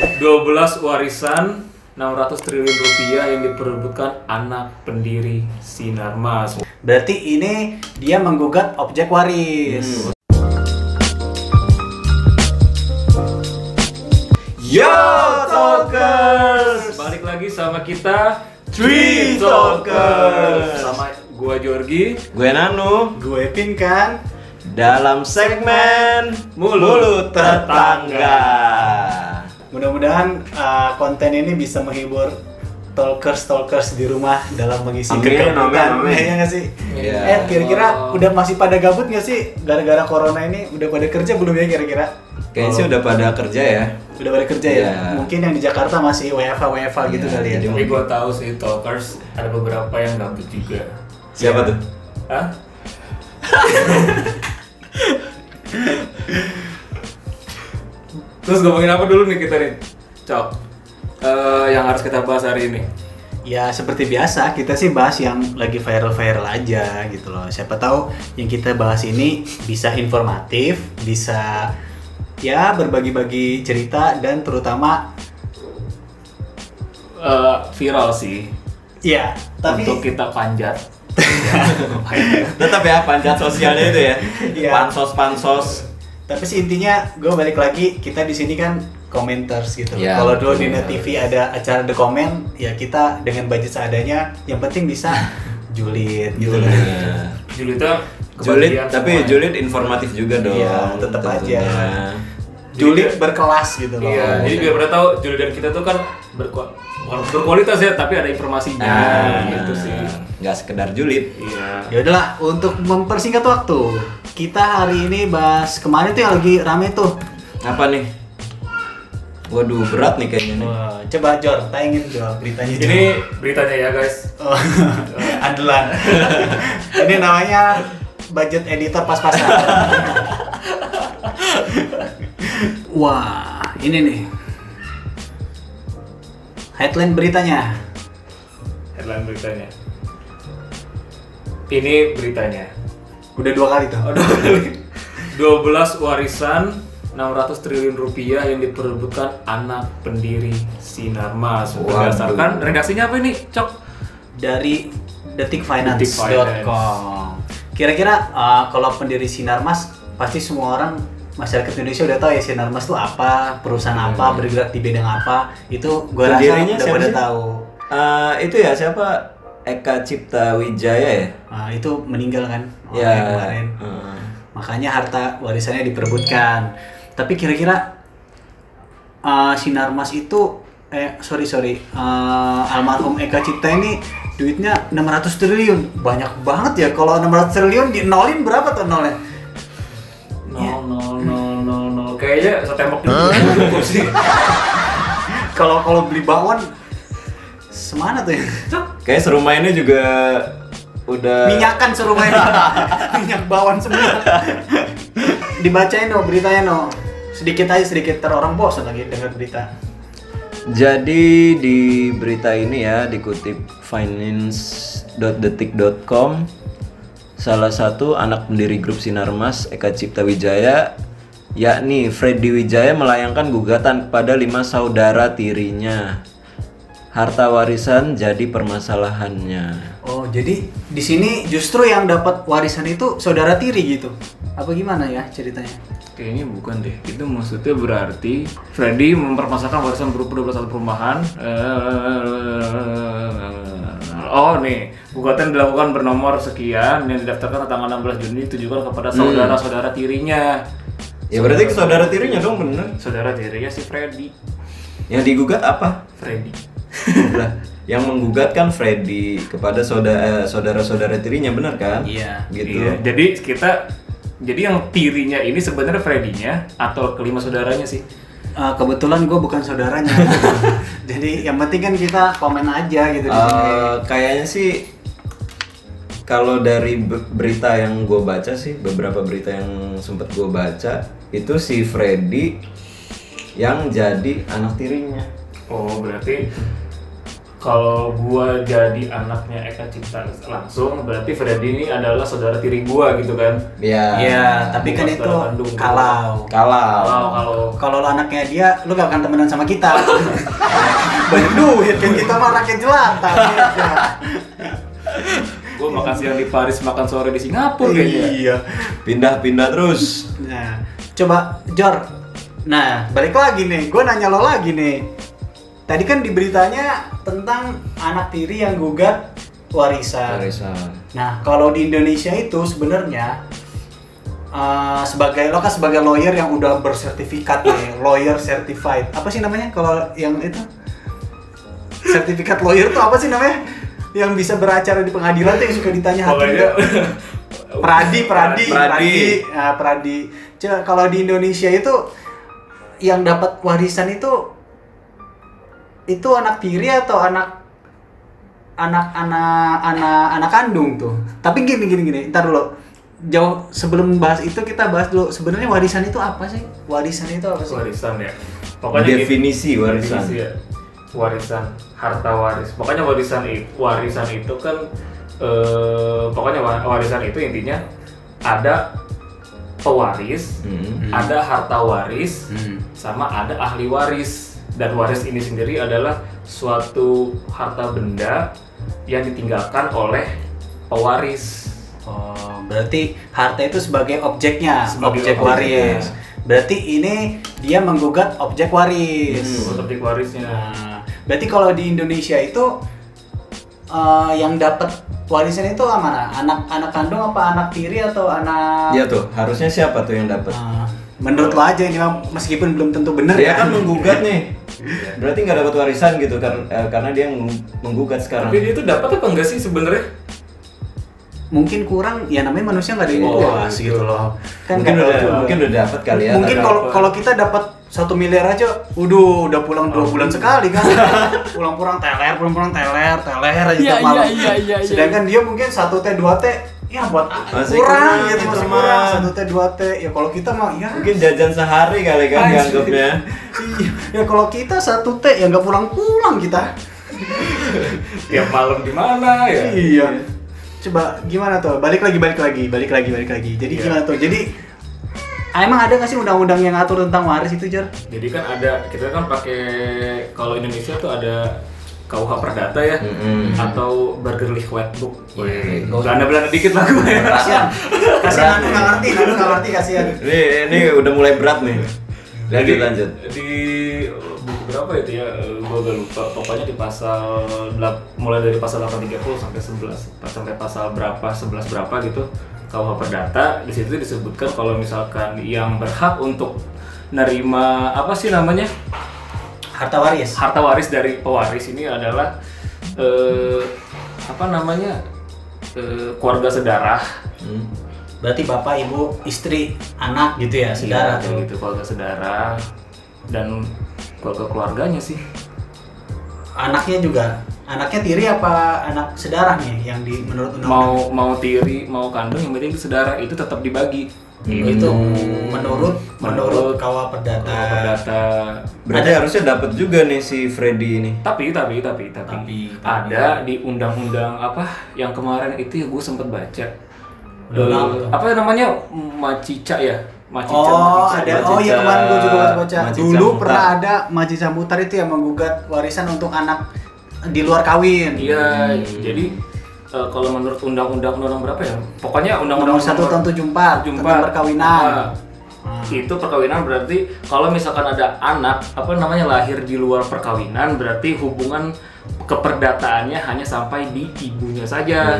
12 warisan 600 triliun rupiah yang diperebutkan anak pendiri Sinarmas. Berarti ini dia menggugat objek waris. Yo Talkers, balik lagi sama kita Three Talkers. Sama gua Jorgi, Gue Nano, Gue Pinkan. dalam segmen Mulut Tetangga. Mudah-mudahan konten ini bisa menghibur talkers di rumah dalam mengisi Amin, kegabutan. amin. Iya nggak sih? Iya. Kira-kira udah masih pada gabut nggak sih gara-gara corona ini? Udah pada kerja belum ya kira-kira? Kayaknya sih udah pada kerja ya. Udah pada kerja ya? Iya. Mungkin yang di Jakarta masih WFH gitu Iya, kali ya. jadi tapi gua tahu sih Talkers ada beberapa yang gabut juga. Siapa tuh? Hah? Terus ngomongin apa dulu nih kita nih, Cok? Yang harus kita bahas hari ini. Ya seperti biasa kita sih bahas yang lagi viral-viral aja gitu loh. Siapa tahu yang kita bahas ini bisa informatif, bisa ya berbagi-bagi cerita dan terutama Viral sih. ya tapi Untuk kita panjat. Tetap ya panjat sosialnya itu ya. Iya. Pansos. tapi sih intinya gue balik lagi kita di sini kan commenters gitu. Ya, Kalau dulu di betul. Net TV ada acara The Comment, ya kita dengan budget seadanya, yang penting bisa julid gitu loh. Iya. Julidnya Julid, kebagian tapi semuanya. julid informatif juga dong. Iya, tetap tentunya. aja. Julid berkelas gitu loh. Iya, jadi biar pada tahu julidan kita tuh kan berkualitas ya, tapi ada informasinya gitu sih. Nggak sekedar julid. Iya. Ya udahlah, untuk mempersingkat waktu, kita hari ini bahas kemarin tuh yang lagi rame tuh. Apa nih? Waduh, berat nih kayaknya nih. Wah, coba Jor, tayangin Jor beritanya. Jor. Ini beritanya ya guys. Oh, andalan. Ini namanya budget editor pas-pasan. Wah, ini nih. Headline beritanya. Headline beritanya. Ini beritanya. Udah 2 kali tuh. 12 warisan 600 triliun rupiah yang diperebutkan anak pendiri Sinarmas. Waduh. Berdasarkan redaksinya apa ini, Cok? Dari detikfinance.com. Detikfinance. Kira-kira kalau pendiri Sinarmas pasti semua orang masyarakat Indonesia udah tahu ya Sinarmas itu apa, perusahaan apa, bergerak di bidang apa. Itu gue rasa Pendirinya udah siapa pada sih? tahu. Itu ya siapa? Eka Cipta Wijaya ya? Itu meninggal kan Ya. yang kemarin. Makanya harta warisannya diperebutkan. Tapi kira-kira Sinarmas itu almarhum Eka Cipta ini duitnya 600 triliun. Banyak banget ya. Kalau 600 triliun di nolin berapa tuh nolnya? 0,000. Kayaknya setembok juga cukup sih. Kalau beli bakwan semana tuh ya? Kayak serumah ini juga udah Minyakan serumah ini. Minyak bakwan semua. Dibacain no beritanya no. Sedikit ter orang bosan lagi dengar berita. Jadi di berita ini ya dikutip finance.detik.com, salah satu anak pendiri grup Sinarmas Eka Cipta Wijaya yakni Freddy Wijaya melayangkan gugatan kepada 5 saudara tirinya. Harta warisan jadi permasalahannya. Oh, jadi di sini justru yang dapat warisan itu saudara tiri gitu. Apa gimana ya ceritanya? Kayaknya bukan deh. Itu maksudnya berarti Freddy mempermasalahkan warisan berupa 12 alat perumahan. Oh nih, gugatan dilakukan bernomor sekian yang didaftarkan tanggal 16 Juni ditujukan kepada saudara-saudara tirinya. Ya berarti ke saudara tirinya dong bener. Saudara tirinya si Freddy. Yang digugat apa? Freddy. Lah, yang menggugat kan Freddy kepada saudara-saudara tirinya bener kan? Iya. Gitu. Iya, jadi yang tirinya ini sebenarnya Freddy-nya atau kelima saudaranya sih? Kebetulan gue bukan saudaranya. Jadi yang penting kan kita komen aja gitu di sini. Kayaknya sih kalau dari berita yang gue baca sih, beberapa berita yang sempat gue baca itu si Freddy yang jadi anak tirinya. Oh, berarti kalau gua jadi anaknya Eka Cipta langsung, berarti Freddy ini adalah saudara tiri gua gitu kan? Iya. Iya, tapi kan Bukan itu saudara kandung. kalau Kalau lo anaknya dia, lu gak akan temenan sama kita. Banyak duit kan, kita mah rakyat jelata. beda. gua makan siang di Paris, makan sore di Singapura kayaknya. Iya. Pindah-pindah terus. Nah, coba Jor. Nah, balik lagi nih, gue nanya lo lagi nih. Tadi kan di beritanya tentang anak tiri yang gugat warisan. Nah, kalau di Indonesia itu sebenarnya sebagai lo kan sebagai lawyer yang udah bersertifikat nih, lawyer certified. Apa sih namanya kalau yang itu? Sertifikat lawyer tuh apa sih namanya? Yang bisa beracara di pengadilan tuh yang suka ditanya hakim. Pokoknya Pradi. Nah, Pradi. Coba kalau di Indonesia itu yang dapat warisan itu anak tiri atau anak kandung tuh. Tapi gini, ntar dulu. Jauh sebelum bahas itu kita bahas dulu sebenarnya warisan itu apa sih? Warisan itu apa sih? Warisan ya. Pokoknya Definisi warisan. ya. Warisan, harta waris. Pokoknya warisan itu kan pokoknya warisan itu intinya ada pewaris, ada harta waris, sama ada ahli waris. Dan waris ini sendiri adalah suatu harta benda yang ditinggalkan oleh pewaris. Oh, berarti harta itu sebagai objeknya, Sebagai objek objeknya. waris. Berarti ini dia menggugat objek waris. Objek warisnya. Nah, berarti kalau di Indonesia itu yang dapat warisan itu mana? Anak kandung apa anak tiri atau anak? Iya tuh, harusnya siapa tuh yang dapat? Menurut lo aja ini meskipun belum tentu benar Dia ya. kan menggugat nih. Berarti nggak dapat warisan gitu kan? Karena dia menggugat sekarang. Tapi dia itu dapat apa enggak sih sebenarnya? Mungkin kurang, ya namanya manusia nggak ada yang puas gitu loh. Kan mungkin udah dapat kali ya. Mungkin kalau kita dapat 1 miliar aja, udah pulang 2 bulan sekali kan. pulang teler aja tiap malam. Iya. Sedangkan dia mungkin 1 T 2 T ya buat Masih kurang kurang, gitu, masih kurang. kurang 1 T 2 T. Ya kalau kita mah ya Mungkin jajan sehari kali kan dianggapnya. iya. Ya kalau kita 1 T ya nggak pulang kita. Tiap malam di mana ya? Iya. Coba gimana tuh? Balik lagi. Jadi Iya. gimana tuh? Jadi emang ada nggak sih undang-undang yang ngatur tentang waris itu, Jar? Jadi kan kita kan pakai, kalau Indonesia tuh ada KUH Perdata ya, atau Burgerlich Wetbook. Belanda dikit lah gue ya. Kasihan aku nggak ngerti kasihan. Ini udah mulai berat nih. Lanjut. Di buku berapa itu ya? Gue agak lupa. Pokoknya di pasal mulai dari pasal 830 sampai 11 sampai pasal berapa 11 berapa gitu. KUH Perdata di situ disebutkan kalau misalkan yang berhak untuk nerima apa sih namanya? Harta waris. Harta waris dari pewaris ini adalah apa namanya? Keluarga sedarah. Berarti bapak, ibu, istri, anak gitu ya, saudara Iya, tuh. gitu, keluarga sedarah dan keluarganya sih. Anaknya tiri apa anak sedarah nih yang menurut undang-undang? Mau tiri mau kandung yang penting saudara itu tetap dibagi. Itu menurut KUH Perdata. Berarti harusnya dapat juga nih si Freddy ini. Tapi ada di undang-undang apa yang kemarin itu ya gue sempet baca. Apa namanya Macica ya? Macica. Ada. Oh iya, kemarin gue juga baca. Macica Dulu Mutar. pernah ada Macica Mutar itu yang menggugat warisan untuk anak di luar kawin. Iya, jadi kalau menurut undang-undang berapa ya? Pokoknya Undang-undang 1 tahun 74 tentang perkawinan. Itu perkawinan berarti kalau misalkan ada anak lahir di luar perkawinan berarti hubungan keperdataannya hanya sampai di ibunya saja.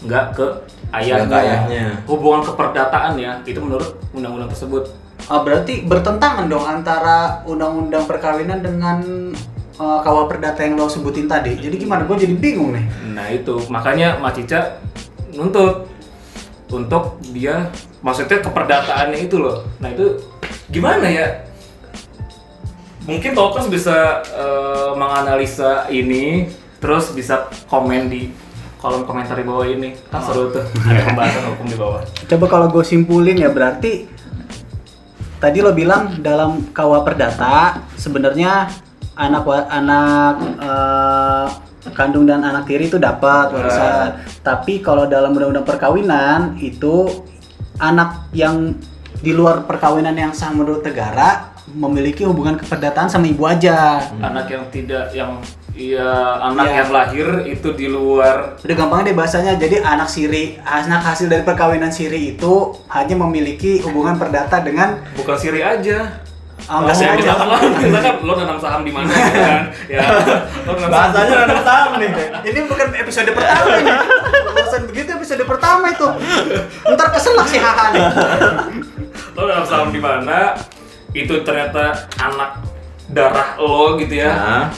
Nggak ke ayahnya. Hubungan keperdataan ya, itu menurut undang-undang tersebut. Berarti bertentangan dong antara undang-undang perkawinan dengan KUH Perdata yang lo sebutin tadi. Jadi gimana? Gue jadi bingung nih. Nah itu, makanya Macica nuntut untuk dia, maksudnya keperdataannya itu loh. Nah itu gimana ya? Mungkin Tolkien bisa menganalisa ini, terus bisa komen di kolom komentar di bawah ini. Kan seru tuh, ada pembahasan hukum di bawah. Coba kalau gue simpulin ya, berarti tadi lo bilang dalam KUH Perdata sebenarnya anak kandung dan anak tiri itu dapat warisan. Tapi kalau dalam undang-undang perkawinan itu anak yang di luar perkawinan yang sah menurut negara memiliki hubungan keperdataan sama ibu aja. Anak yang tidak anak yang lahir itu di luar. Udah gampang deh bahasanya. Jadi anak hasil dari perkawinan siri itu hanya memiliki hubungan perdata dengan Bukan siri aja. enggak sih. Misalkan lo nanam saham di mana gitu kan? Ya. Lo nanam Bahasanya nanam saham nih. Ini bukan episode pertama nih. Bahasan begitu episode pertama itu. Ntar keselak si Haha nih. Lo nanam saham di mana? Itu ternyata anak darah lo gitu ya. Nah.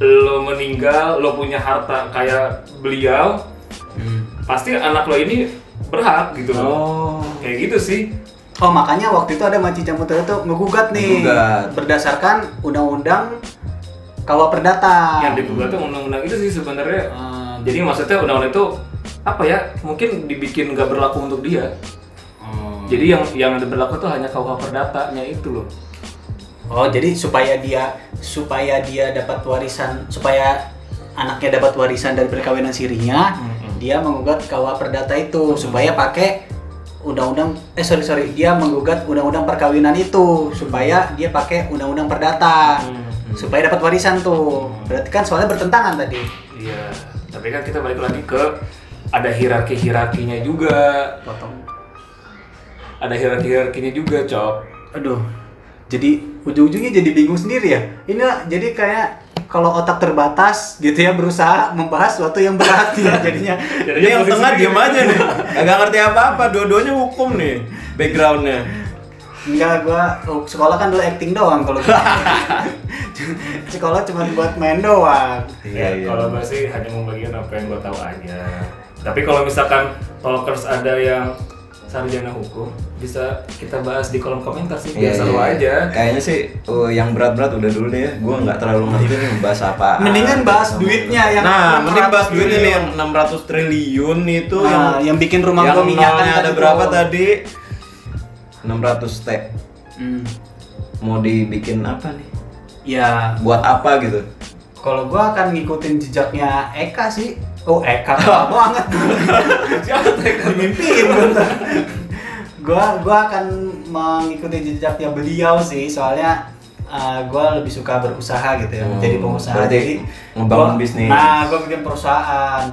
Lo meninggal, lo punya harta kayak beliau. Pasti anak lo ini berhak gitu loh. Kayak gitu sih. Oh makanya waktu itu ada Manci Camputra itu ngegugat nih berdasarkan undang-undang KUA Perdata. Yang digugat tuh undang-undang itu sih sebenarnya. Jadi maksudnya undang-undang itu apa ya? Mungkin dibikin nggak berlaku untuk dia. Jadi yang berlaku tuh hanya KUA Perdatanya itu loh. Oh jadi supaya dia dapat warisan, supaya anaknya dapat warisan dari perkawinan sirinya, dia menggugat KUA Perdata itu supaya pakai undang-undang dia menggugat undang-undang perkawinan itu supaya dia pakai undang-undang perdata supaya dapat warisan tuh. Berarti kan soalnya bertentangan tadi. Iya, tapi kan kita balik lagi ke ada hierarkinya juga. Ada hierarkinya juga, Cok. Aduh. Jadi ujung-ujungnya jadi bingung sendiri ya. Ini jadi kayak kalau otak terbatas gitu ya berusaha membahas sesuatu yang berat ya jadinya. Jadi yang tengah diam aja nih. Kagak ngerti apa-apa, dua-duanya hukum nih backgroundnya. Enggak, gua sekolah kan dulu acting doang kalau sekolah cuma buat main doang. Iya. Kalau gue sih hanya membagikan apa yang gue tahu aja. Tapi kalau misalkan talkers ada yang sarjana hukum, bisa kita bahas di kolom komentar sih, biar seru aja. Kayaknya sih yang berat-berat udah dulu deh ya. Gua nggak terlalu ngerti nih bahas apa. Mendingan bahas duitnya yang mending bahas duitnya nih yang 600 triliun itu yang bikin rumah gua minyakan ada berapa tadi? 600 T. Mau dibikin apa nih? Ya, buat apa gitu? Kalau gua akan ngikutin jejaknya Eka sih. Oh, Eka banget. Mimpiin bentar. Gua akan mengikuti jejaknya beliau sih, soalnya gua lebih suka berusaha gitu ya, menjadi pengusaha. Jadi ngebangun bisnis. Nah, gua bikin perusahaan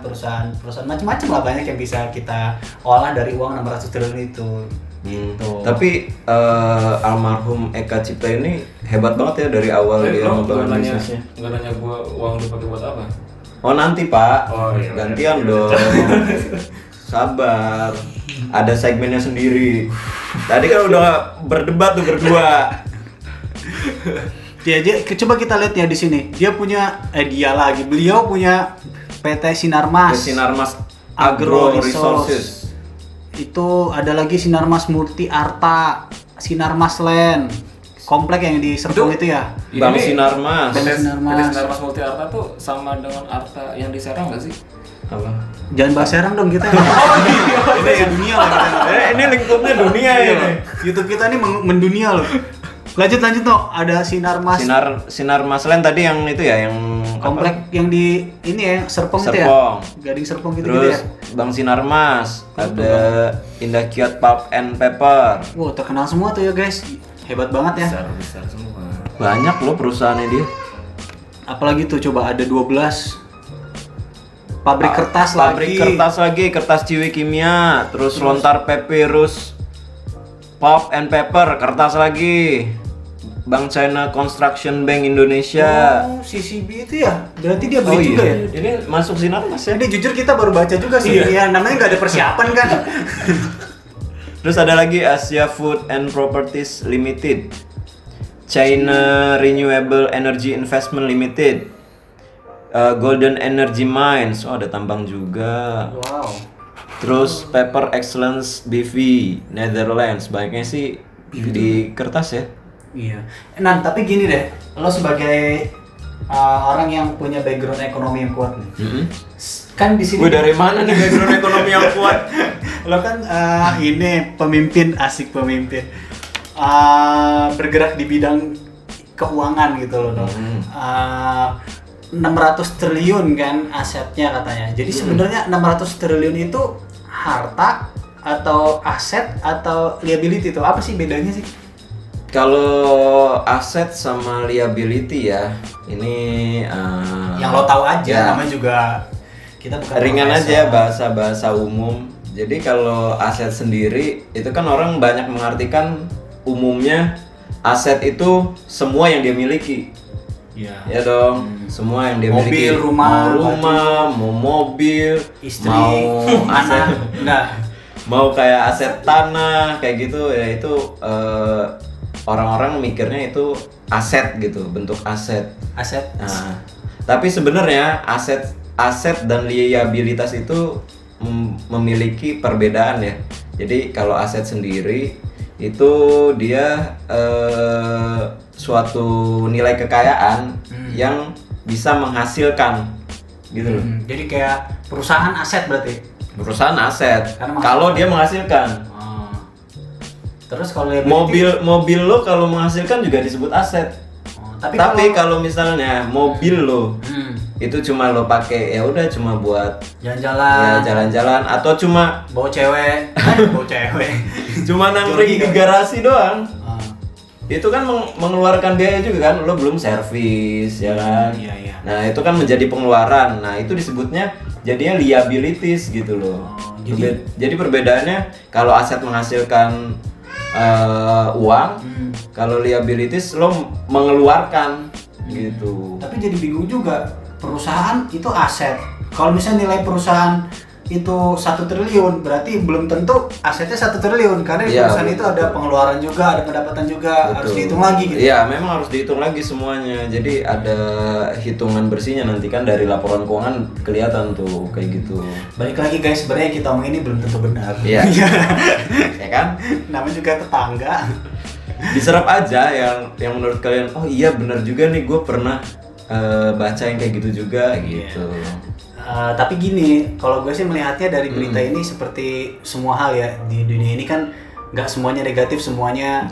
macam-macam lah, banyak yang bisa kita olah dari uang 600 triliun itu. Gitu. Tapi almarhum Eka Cipta ini hebat banget ya dari awal dia ngebangun bisnisnya. Nggak nanya gua uang dipakai buat apa? Oh nanti Pak, iya, gantian dong. Sabar, ada segmennya sendiri. Tadi kan udah berdebat tuh berdua. Coba kita lihat ya di sini. Beliau punya PT Sinarmas. Sinarmas Agro Resources. Itu ada lagi Sinarmas Multi Arta, Sinarmas Land. Komplek yang di Serpong itu ya? Bang Sinarmas. Sinarmas Multi Arta tuh sama dengan Arta yang di Serang nggak sih? Apa? Jangan bahas Serang dong kita. Ini ya dunia lah. Ini lingkupnya dunia ya. YouTube kita ini mendunia loh. Lanjut no. Ada Sinarmas. Sinarmas Land tadi yang itu ya, yang komplek apa? Yang di ini ya Serpong itu ya. Gading Serpong gitu ya. Bang Sinarmas, ada Indah Kiat Pulp and Paper. Wow, terkenal semua tuh ya guys. Hebat banget ya. Besar semua. Banyak loh perusahaannya dia. Apalagi tuh coba ada 12 pabrik kertas lagi. Kertas Ciwi Kimia, terus Lontar Papyrus, Pulp and Paper, kertas lagi. Bank China Construction Bank Indonesia. Oh, CCB itu ya? Berarti dia beli juga ya? Ini masuk Sinarmas ya? Ini jujur kita baru baca juga sih. Ya namanya nggak ada persiapan kan. Terus ada lagi Asia Food and Properties Limited, China Renewable Energy Investment Limited, Golden Energy Mines, ada tambang juga. Wow. Terus Paper Excellence BV, Netherlands, banyaknya sih di kertas ya. Iya. Nah tapi gini deh, lo sebagai orang yang punya background ekonomi yang kuat nih, kan di sini. Gue dari mana nih background ekonomi yang kuat? Lo kan ini pemimpin, bergerak di bidang keuangan gitu loh. 600 triliun kan asetnya katanya. Jadi sebenarnya 600 triliun itu harta atau aset atau liability itu apa sih bedanya sih? Kalau aset sama liability ya, ini yang lo tahu aja, ya, namanya juga kita bukan ringan profesor. aja, bahasa umum. Jadi kalau aset sendiri itu kan orang banyak mengartikan umumnya aset itu semua yang dia miliki. Ya dong, semua yang dia Mobil, miliki. rumah, mau rumah, mau mobil, istri, mau anak, enggak. mau kayak aset tanah kayak gitu ya, itu orang-orang mikirnya itu aset gitu, bentuk aset. Aset. Nah, tapi sebenarnya aset dan liabilitas itu memiliki perbedaan ya. Jadi kalau aset sendiri itu dia suatu nilai kekayaan yang bisa menghasilkan gitu loh. Jadi kayak perusahaan aset berarti. Perusahaan aset Karena kalau dia menghasilkan. Terus kalau liability, mobil lo kalau menghasilkan juga disebut aset. Tapi kalau misalnya mobil lo itu cuma lo pakai ya udah cuma buat jalan-jalan, ya jalan-jalan atau cuma bawa cewek, bawa cewek, cuma nangkring di garasi doang. Itu kan mengeluarkan biaya juga kan, lo belum servis ya kan. Iya. Nah itu kan menjadi pengeluaran. Nah itu disebutnya jadinya liabilities gitu loh. Jadi perbedaannya kalau aset menghasilkan uang, kalau liabilities lo mengeluarkan gitu. Tapi jadi bingung juga, perusahaan itu aset. Kalau misalnya nilai perusahaan itu 1 triliun, berarti belum tentu asetnya 1 triliun karena di Ya, perusahaan itu ada pengeluaran juga, ada pendapatan juga. Betul. Harus dihitung lagi gitu. Iya, memang harus dihitung lagi semuanya. Jadi ada hitungan bersihnya nanti kan dari laporan keuangan kelihatan tuh kayak gitu. Balik lagi guys, sebenarnya kita omong ini belum tentu benar. Iya. Ya kan? Namanya juga tetangga. Diserap aja yang menurut kalian, oh iya benar juga nih, gue pernah baca yang kayak gitu juga gitu. Tapi gini, kalau gue sih melihatnya dari berita ini seperti semua hal ya di dunia ini kan nggak semuanya negatif, semuanya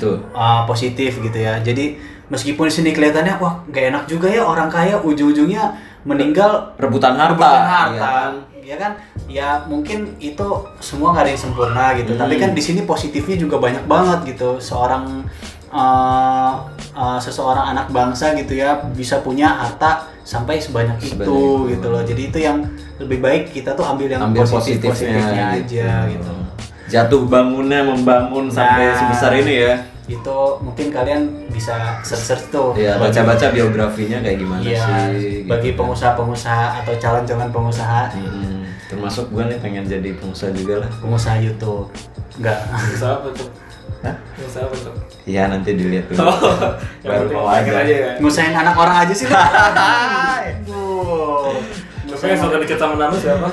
positif gitu ya. Jadi meskipun di sini kelihatannya wah nggak enak juga ya, orang kaya ujung-ujungnya meninggal rebutan harta. Ya kan? Ya mungkin itu semua nggak ada yang sempurna gitu. Tapi kan di sini positifnya juga banyak banget gitu. Seseorang anak bangsa gitu ya bisa punya harta sampai sebanyak itu gitu loh. Jadi itu yang lebih baik kita tuh ambil yang positifnya aja gitu. Jatuh bangunnya membangun sampai sebesar ini ya. Itu mungkin kalian bisa search tuh. Iya, baca-baca biografinya kayak gimana sih. Bagi gitu. pengusaha-pengusaha atau calon-calon pengusaha. Termasuk gue nih pengen jadi pengusaha juga lah. Pengusaha YouTube. Enggak. Pengusaha apa tuh? Pengusaha apa tuh? Iya, nanti dilihat dulu. Baru mau aja ya. Ngusahain anak orang aja sih. Tapi yang suka dicat sama Nanu siapa?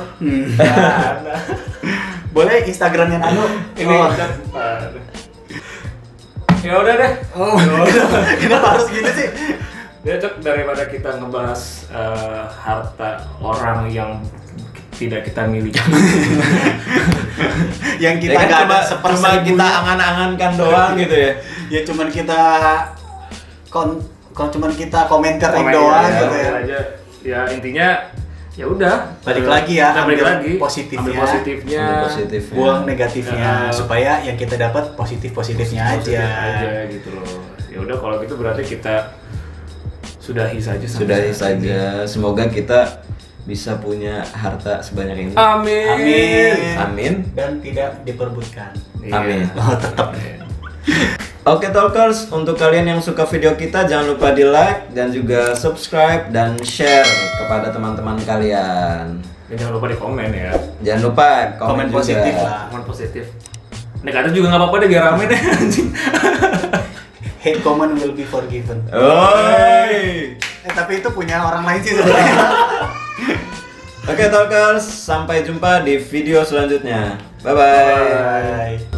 Boleh Instagramnya Nanu Ini ya udah deh. Kenapa harus gini sih? Ya Cok, daripada kita ngebahas harta orang yang tidak kita miliki. Yang kita kan nggak ada cuma kita angan-angankan doang gitu ya. Ya cuman kita cuman kita komentarin doang ya, gitu ya. Aja. Ya intinya ya udah Balik lagi ya, kita balik ambil lagi positifnya. ambil positifnya, Buang negatifnya supaya yang kita dapat positifnya aja gitu loh. Ya udah kalau gitu berarti kita sudahi saja. Semoga kita bisa punya harta sebanyak ini. Amin. Dan tidak diperbutkan. Amin. Oh, tetap. Oke Talkers, untuk kalian yang suka video kita jangan lupa di like dan juga subscribe dan share kepada teman-teman kalian. Dan jangan lupa di komen ya. Jangan lupa komen juga. Positif lah. Komen positif. Negatif juga nggak apa-apa deh, biar rame deh anjing. Hate comment will be forgiven. Oi. Tapi itu punya orang lain sih sebenarnya. Oke Talkers, sampai jumpa di video selanjutnya. Bye-bye. Bye.